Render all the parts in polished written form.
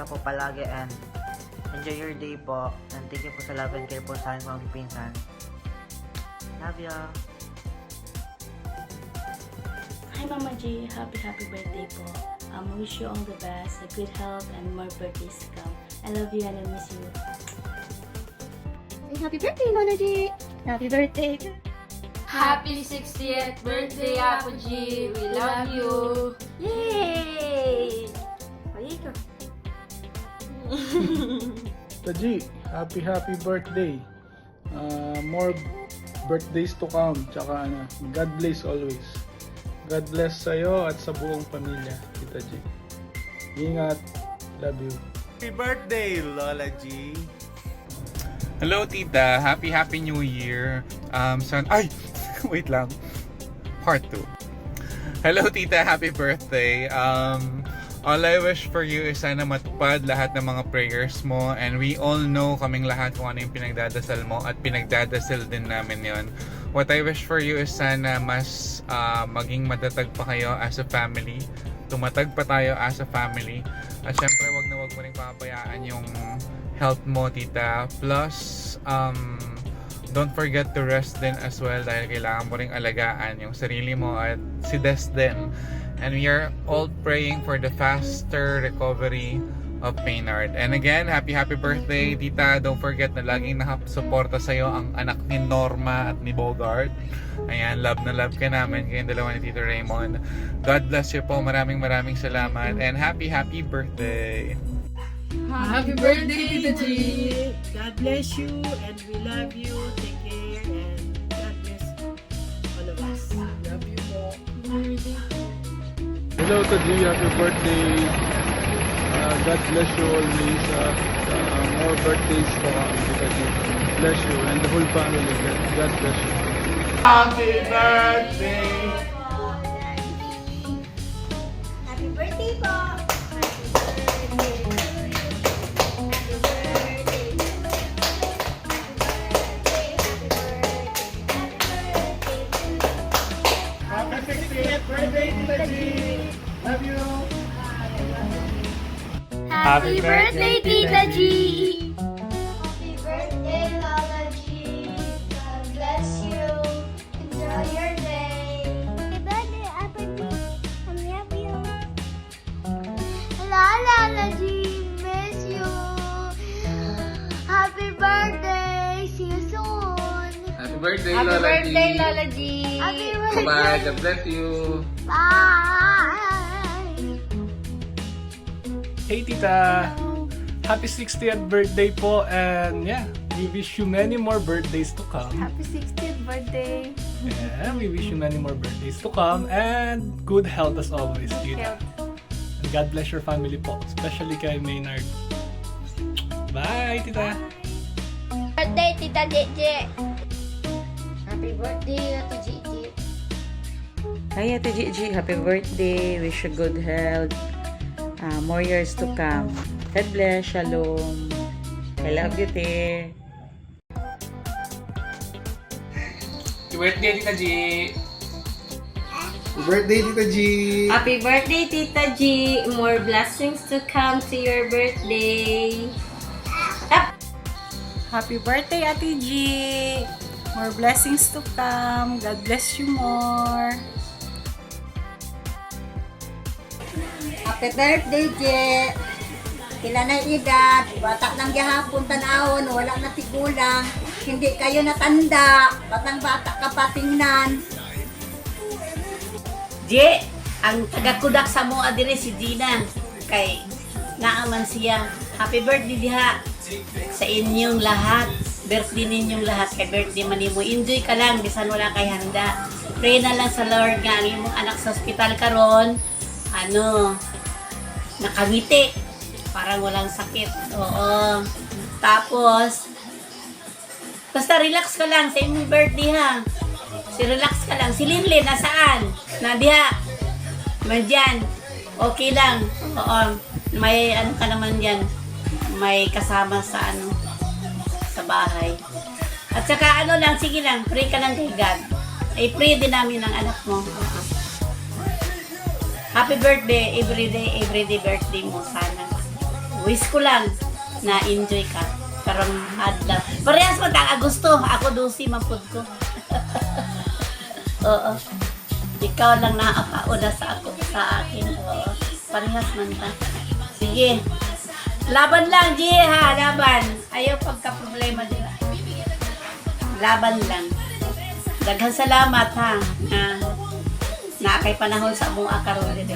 ka po palagi and enjoy your day po. And thank you po sa love and care po sa aking mga pinsan. Love ya! Hi Mama G, happy birthday po. Wish you all the best, a good health and more birthdays to come. I love you and I miss you. Happy birthday, Lola G! Happy birthday! Happy 60th birthday, Apo G! We love you! Yay! Ay, ikaw. Taji, happy birthday. More birthdays to come. Tsaka God bless always. God bless sa'yo at sa buong pamilya, Tita G. Ingat. Love you. Happy birthday, Lola G! Hello tita, happy new year. Wait lang. Part 2. Hello tita, happy birthday. All I wish for you is sana matupad lahat ng mga prayers mo, and we all know kaming lahat kung ano yung pinagdadasal mo at pinagdadasal din namin yon. What I wish for you is sana mas maging matatag pa kayo as a family. Tumatag pa tayo as a family. At syempre wag mo rin papabayaan yung health mo tita. Plus don't forget to rest din as well dahil kailangan mo ring alagaan yung sarili mo at si Des din. And we are all praying for the faster recovery of Maynard. And again, happy birthday tita. Don't forget na laging nakasuporta sa'yo ang anak ni Norma at ni Bogart. Ayan, love na love ka namin kayong dalawa ni Tito Raymond. God bless you po. Maraming salamat. And happy birthday. Happy birthday, Tita G! God bless you and we love you. Take care and God bless all of us. Love you po. Hello Taji, happy birthday. God bless you always. More birthdays to come, Tita G. Bless you and the whole family. God bless you. Happy birthday! Happy birthday po! Happy 60th birthday, Tita G! Love you! Happy birthday, Tita G! Happy birthday, Lola G! God bless you! Enjoy your day! Happy birthday, Apple G! I love you! Hello, Lola G! Miss you! Happy birthday! See you soon! Happy birthday Happy birthday, Lola G! Happy birthday! Bye. God bless you. Bye! Hey tita! Happy 60th birthday po, and yeah, we wish you many more birthdays to come. Happy 60th birthday! Yeah, we wish you many more birthdays to come and good health as always, tita. And God bless your family po, especially kay Maynard. Bye, tita! Birthday, Tita Gigi! Happy birthday, Ate Gigi! Hi Ate Gigi, happy birthday. Wish you good health. More years to come. God bless. Shalom. I love you, te. Happy birthday, Tita G. Happy birthday, Tita G! Happy birthday, Tita G! More blessings to come to your birthday! Happy birthday, Ate G! More blessings to come. God bless you more. Happy birthday, Je! Kila na edad, bata lang gihapon tanawon, wala na tigulang, hindi kayo natanda, batang bata ka pa tingnan. Je, ang tagakudak sa mo adire si Dina. Kay naaman siya. Happy birthday diha sa inyong lahat. Birthday ninyong lahat. Kay birthday man mo. Enjoy ka lang bisan wala kay handa. Pray na lang sa Lord nga ang imong anak sa ospital karon. Nakangiti. Parang walang sakit. Oo. Tapos basta relax ka lang sa imong birthday ha. Relax ka lang. Si Linlin, nasaan? Nadia. Mandyan. Okay lang. Oo. May ano ka naman dyan. May kasama sa sa bahay. At saka lang, sige lang. Pray ka lang kay God. Ay, pray din namin ang anak mo. Happy birthday. Everyday birthday mo sana. Wish ko lang na enjoy ka. Karong adlaw. Parehas man ta Agosto. Ako 12 mapud ko. Oo. Ikaw lang nakakauna sa akin. Oo. Parehas man ta. Sige. Laban lang, G, ha? Laban. Ayaw pagka-problema nila. Laban lang. Daghang salamat, ha? Na kay panahon sa mong akaron din.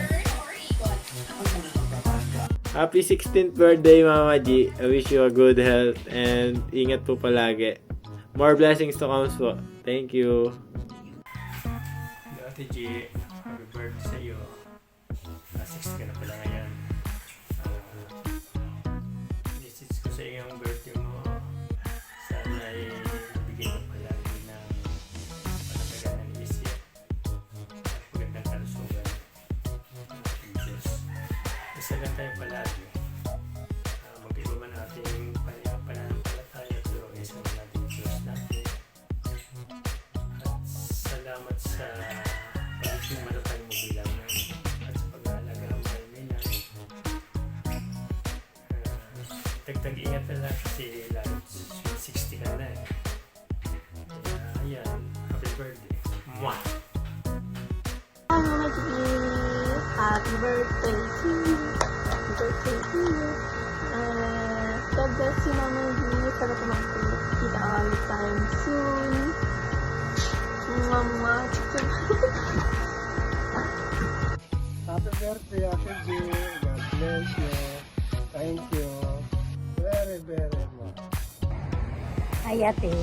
Happy 16th birthday, Mama G. I wish you a good health and ingat po palagi. More blessings to come po. Thank you. Ate G, happy birthday sa iyo. 60 ka na pala ngayon. Message ko sa iyong birthday mo. Sana ay bigyan ka palagi ng panatagan ng isip. Magandang kalusugan. Diyos. Isa lang tayo palagi. Mag-iba man natin pananampalataya pero isa lang natin Diyos natin. At salamat sa pagiging malatay mo bilang at sa pag-aalaga mo kay Mina. Tagtag-ingat na lang kasi lalo 60 ka na eh. Kaya ayan, happy birthday. Mwah! Happy birthday to you. Happy birthday to you. God bless you, Mama G. Sana po makikita all the time soon. Mama. Happy birthday, Ate G. God bless you. Thank you. Very, very much. Hi ate,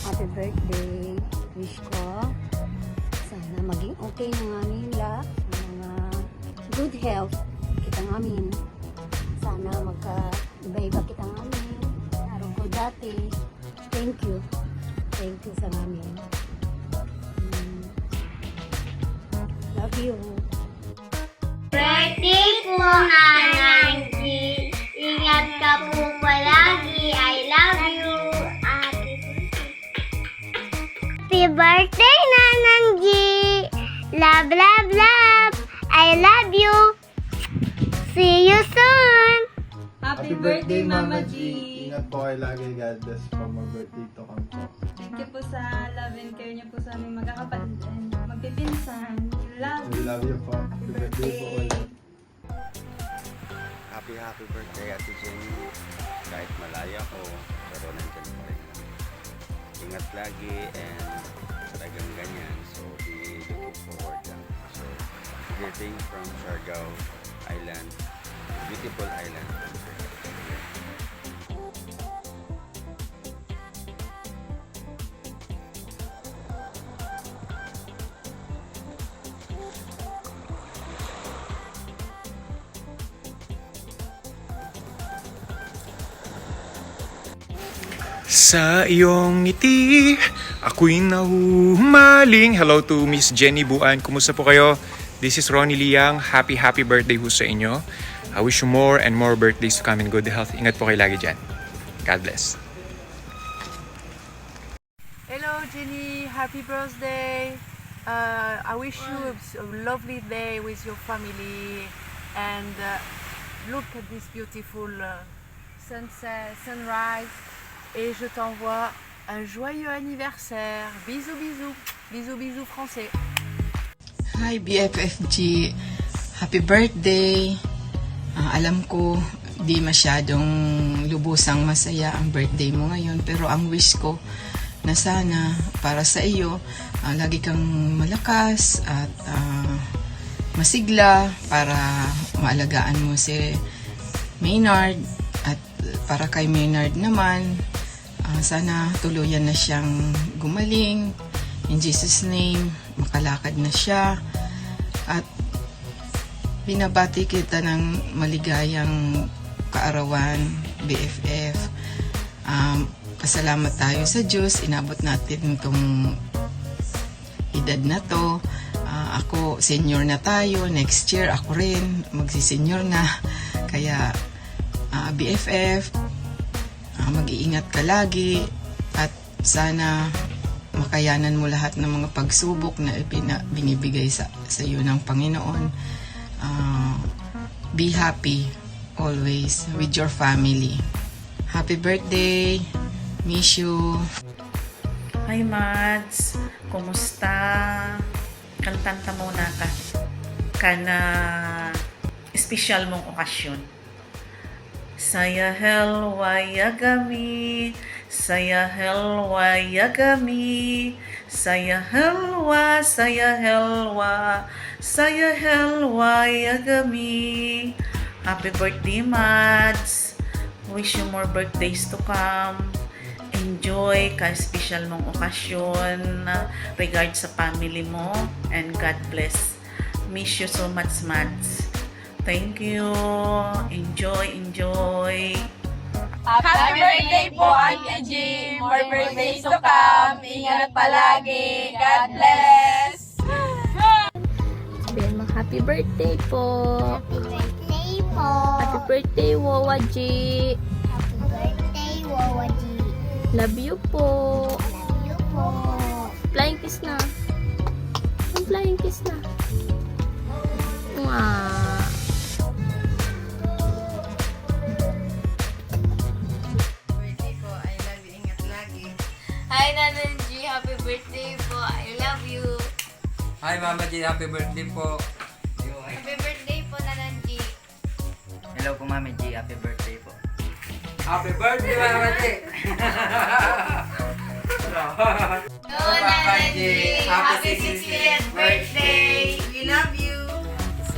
happy birthday. Wish ko sana maging okay na nga nila, mga good health kita ngamin. Sana magka-iba-iba kita ngamin. Araw ko dati. Thank you. Thank you sa ngamin. Love you. Birthday po, Nanay G. Ingat ka po palagi. I love you. Happy birthday, Nanay G. Love, love, love. I love you. See you soon. Happy birthday, Mama G. Ingat po kayo lagi. God bless po. More birthday to come po. Thank you po sa love and care niyo po sa aming magkakapatid and magpipinsan. Love We love you po. Happy birthday po ulit. Happy birthday, Ate Jenny. Kahit malaya ko, pero nandyan pa rin. Ingat lagi and talagang ganyan. So, be looking forward lang. So, greeting from Siargao Island. Beautiful island. Sa iyong ngiti, ako'y nahuhumaling. Hello to Miss Jenny Buan. Kumusta po kayo? This is Ronnie Liang. Happy birthday ho sa inyo. I wish you more and more birthdays to come in good health. Ingat po kayo lagi dyan. God bless. Hello Jenny, happy birthday. I wish you a lovely day with your family and look at this beautiful sunset, sunrise. Et je t'envoie un joyeux anniversaire. Bisous, bisous. Bisous, bisous français. Hi BFFG. Happy birthday. Alam ko di masyadong lubusang masaya ang birthday mo ngayon. Pero ang wish ko na sana para sa iyo, lagi kang malakas at masigla para maalagaan mo si Maynard. At para kay Maynard naman, sana tuluyan na siyang gumaling. In Jesus' name, makalakad na siya. At binabati kita ng maligayang kaarawan, BFF. Pasalamat tayo sa Diyos. Inabot natin itong edad na to. Ako, senior na tayo. Next year, ako rin. Magsisenior na. Kaya, BFF, mag-iingat ka lagi at sana makayanan mo lahat ng mga pagsubok na binibigay sa iyo ng Panginoon. Be happy always with your family. Happy birthday! Miss you! Hi Mads! Kumusta? Kantanta muna ka. Kana espesyal mong okasyon. Saya helwa yagami, saya helwa yagami, saya helwa, saya helwa, saya helwa yagami. Happy birthday, Mads! Wish you more birthdays to come. Enjoy ka-special mong okasyon. Regards sa family mo. And God bless. Miss you so much, Mads. Thank you. Enjoy, enjoy. Happy birthday po, Auntie G! More birthdays to come! Ingat palagi! God bless! Sabihin mo, happy birthday po! Happy birthday po. Happy birthday, Wawa G! Happy birthday, Wawa G. Love you po! Love you po. Flying kiss na! Ang flying kiss na! Mwah! Hi, Nanan G! Happy birthday po! I love you! Hi Mama G, happy birthday po. Happy birthday po, Nanan G! Hello po Mama G, happy birthday po. Happy birthday Mama G. Hello, Nanan G! Happy 60th birthday! We love you!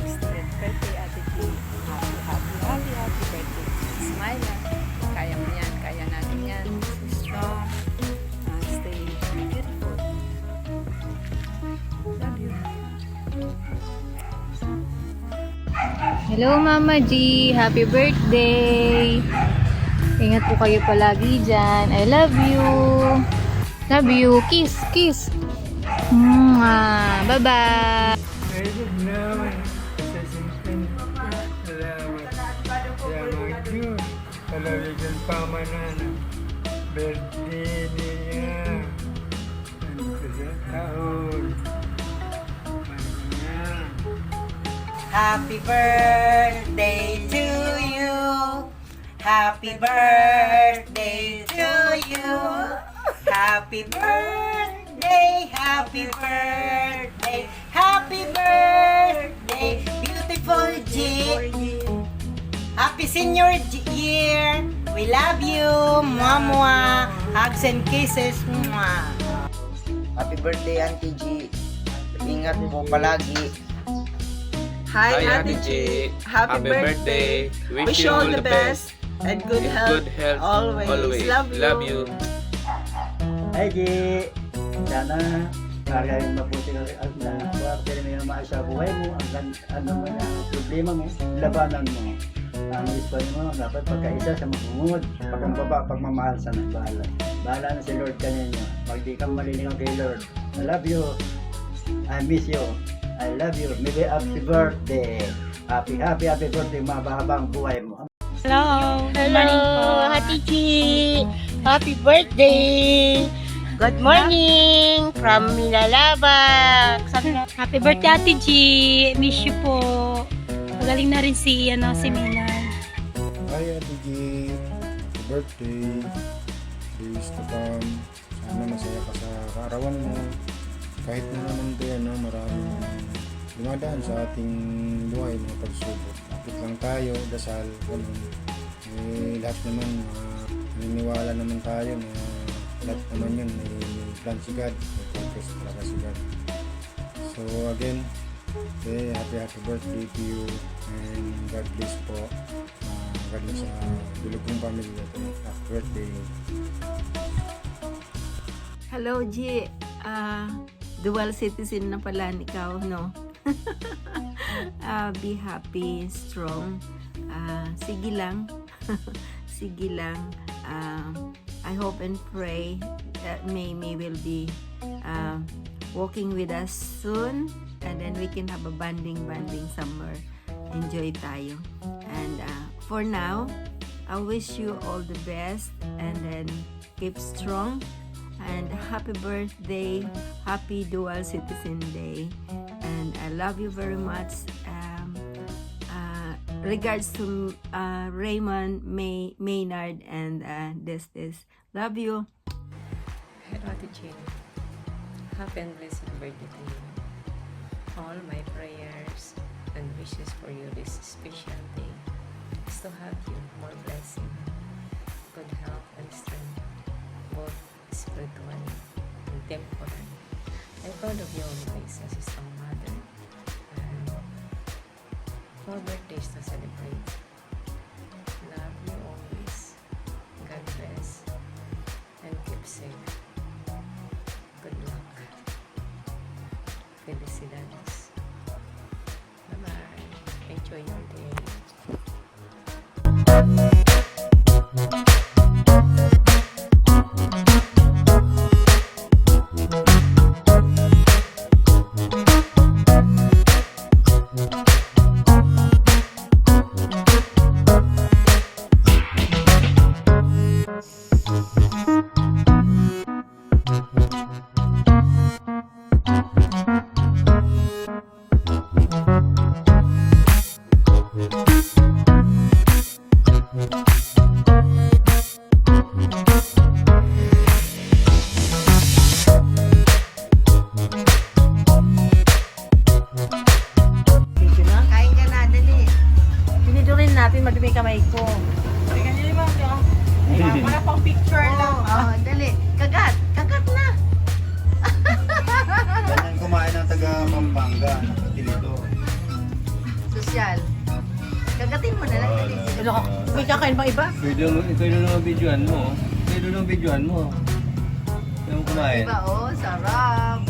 60th birthday, Ate G. Happy birthday. Smile lang. Kaya mo yan. Kaya natin yan. Stay strong. Stay beautiful. Love you. Hello Mama G! Happy birthday! Ingat po kayo palagi dyan. I love you! Love you! Kiss! Kiss! Mwah! Bye-bye! Very good naman. Sa simple. Salamat. Salamat yun. Palawigyan pa manan. Birthday niya. Ano ka sa taon? Happy birthday to you. Happy birthday to you. Happy birthday, happy birthday, happy birthday, beautiful G. Happy senior year. We love you. Mwah, mwah. Hugs and kisses. Mwah. Happy birthday Auntie G. Ingat po palagi. Hi, Ate G. Happy birthday. Wish you all the best and good health always. Love you. Hi G. Sana maraming mabuti ka at na buwag mo yung maayos sa buhay mo. Ano mo na problema mo, labanan mo. Ang ispan mo, dapat pagkaisa sa magungod. Pag ang baba, pagmamahal sa nagbahala. Bahala na si Lord kanina. Pag di kang maliligaw kay Lord. I love you. I miss you. I love you. Maybe happy birthday. Happy birthday. Mabahabang buhay mo. Hello. Ate G. Happy birthday. Good morning from Milalabak. Happy birthday, Ate G. Miss you po. Magaling na rin si Milan. Hi, Ate G. Happy birthday. Days to come. Sana masaya ka sa kaarawan mo. Kahit na naman din, maraming dumadaan sa ating buhay, mga pagsubok. Kapit lang tayo, dasal, ganun. Lahat naman, naniniwala naman tayo na lahat naman yun, may plan si God, may purpose talaga si God. So again, happy birthday to you and God bless po. God bless sa Dulugong family. Happy birthday. Hello, G. Dual citizen na pala ikaw, no? Be happy, strong. Sige lang. Sige lang. I hope and pray that May will be walking with us soon, and then we can have a banding somewhere. Enjoy tayo. And for now, I wish you all the best, and then keep strong. And happy birthday, happy Dual Citizen Day, and I love you very much. regards to Raymond, Maynard, and Destis. Love you. Hello, Ate Jean. Happy and blessed birthday to you. All my prayers and wishes for you this special day is to have you more blessing, good health and strength, both spiritually and temporally. I'm proud of you always as a strong mother, and more birthdays to celebrate. Love you always. God bless and keep safe. Good luck. Felicidades. Bye-bye. Enjoy your day. Kain ka na, dali. Pinidurin natin, madumi kamay ko. Tingnan niyo naman, no? Para pang picture lang. Oo, dali. Kagat. Kagat na. Ganyan kumain ng taga Pampanga, nakakilito. Sosyal. Kagatin mo na lang. May kakain bang iba? Pwede naman videoan mo. Pwede naman videoan mo. Yung kumain. Diba, oh, sarap.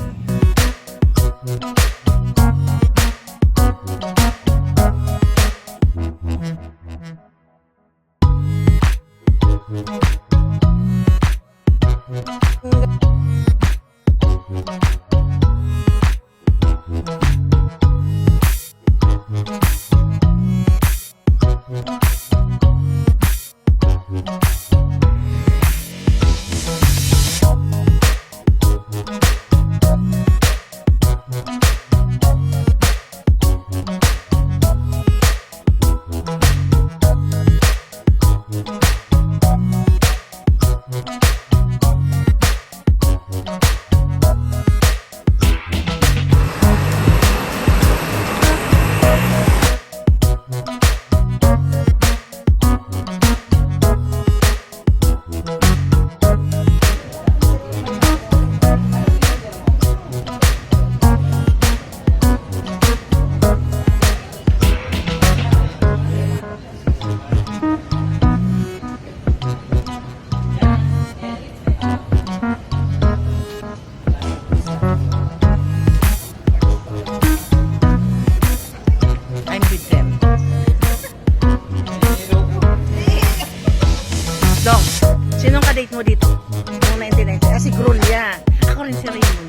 I'm with them. Dong, sinong ka-date mo dito? Noong 1990? Si Grulia. Ako rin si Raymond.